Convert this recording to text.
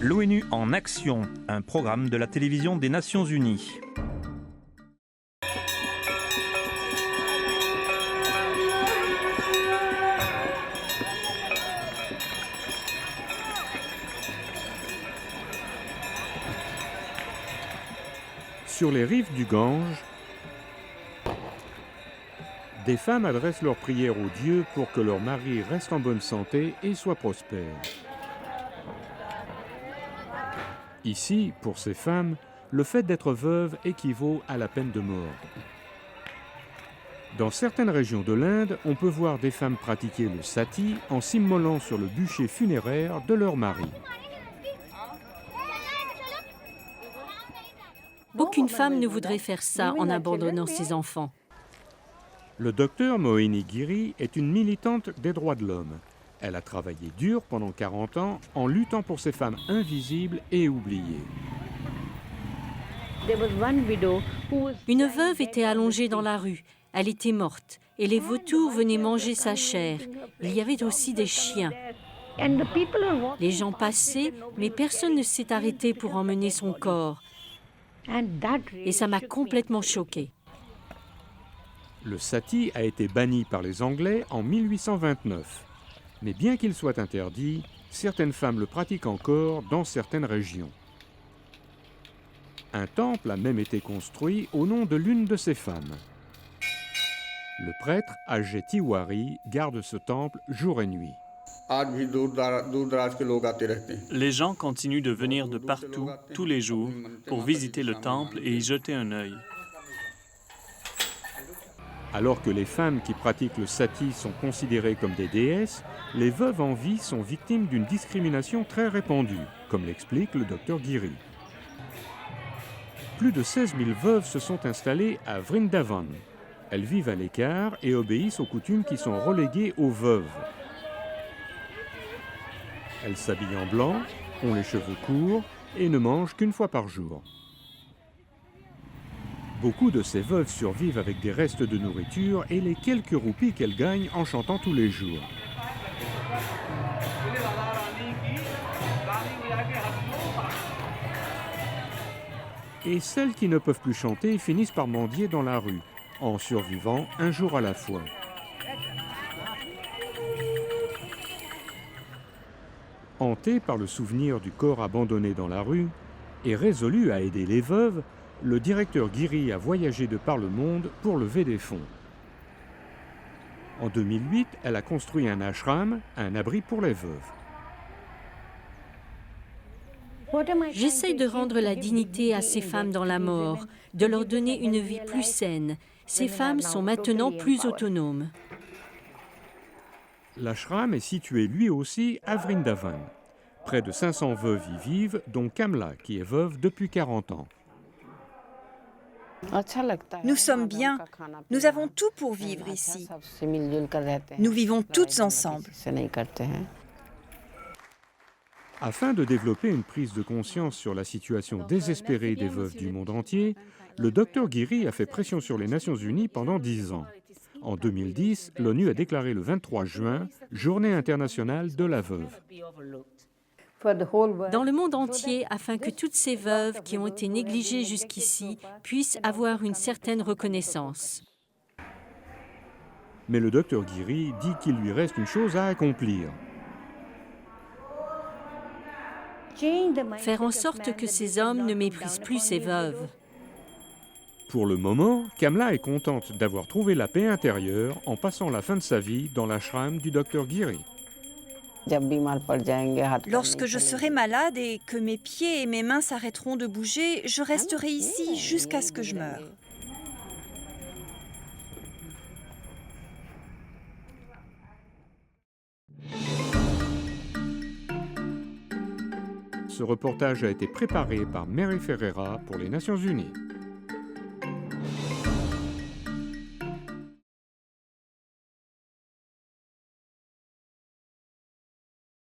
L'ONU en action, un programme de la télévision des Nations Unies. Sur les rives du Gange, des femmes adressent leurs prières aux dieux pour que leur mari reste en bonne santé et soit prospère. Ici, pour ces femmes, le fait d'être veuve équivaut à la peine de mort. Dans certaines régions de l'Inde, on peut voir des femmes pratiquer le sati en s'immolant sur le bûcher funéraire de leur mari. Aucune femme ne voudrait faire ça en abandonnant ses enfants. Le docteur Mohini Giri est une militante des droits de l'homme. Elle a travaillé dur pendant 40 ans en luttant pour ces femmes invisibles et oubliées. Une veuve était allongée dans la rue. Elle était morte et les vautours venaient manger sa chair. Il y avait aussi des chiens. Les gens passaient, mais personne ne s'est arrêté pour emmener son corps. Et ça m'a complètement choquée. Le sati a été banni par les Anglais en 1829. Mais bien qu'il soit interdit, certaines femmes le pratiquent encore dans certaines régions. Un temple a même été construit au nom de l'une de ces femmes. Le prêtre Ajay Tiwari garde ce temple jour et nuit. Les gens continuent de venir de partout, tous les jours, pour visiter le temple et y jeter un œil. Alors que les femmes qui pratiquent le sati sont considérées comme des déesses, les veuves en vie sont victimes d'une discrimination très répandue, comme l'explique le docteur Giri. Plus de 16 000 veuves se sont installées à Vrindavan. Elles vivent à l'écart et obéissent aux coutumes qui sont reléguées aux veuves. Elles s'habillent en blanc, ont les cheveux courts et ne mangent qu'une fois par jour. Beaucoup de ces veuves survivent avec des restes de nourriture et les quelques roupies qu'elles gagnent en chantant tous les jours. Et celles qui ne peuvent plus chanter finissent par mendier dans la rue, en survivant un jour à la fois. Hanté par le souvenir du corps abandonné dans la rue et résolu à aider les veuves, le directeur Giri a voyagé de par le monde pour lever des fonds. En 2008, elle a construit un ashram, un abri pour les veuves. J'essaye de rendre la dignité à ces femmes dans la mort, de leur donner une vie plus saine. Ces femmes sont maintenant plus autonomes. L'ashram est situé lui aussi à Vrindavan. Près de 500 veuves y vivent, dont Kamla, qui est veuve depuis 40 ans. Nous sommes bien. Nous avons tout pour vivre ici. Nous vivons toutes ensemble. Afin de développer une prise de conscience sur la situation désespérée des veuves du monde entier, le docteur Giri a fait pression sur les Nations Unies pendant 10 ans. En 2010, l'ONU a déclaré le 23 juin Journée internationale de la veuve. Dans le monde entier, afin que toutes ces veuves qui ont été négligées jusqu'ici puissent avoir une certaine reconnaissance. Mais le docteur Giri dit qu'il lui reste une chose à accomplir. Faire en sorte que ces hommes ne méprisent plus ces veuves. Pour le moment, Kamla est contente d'avoir trouvé la paix intérieure en passant la fin de sa vie dans l'ashram du docteur Giri. Lorsque je serai malade et que mes pieds et mes mains s'arrêteront de bouger, je resterai ici jusqu'à ce que je meure. Ce reportage a été préparé par Mary Ferreira pour les Nations Unies.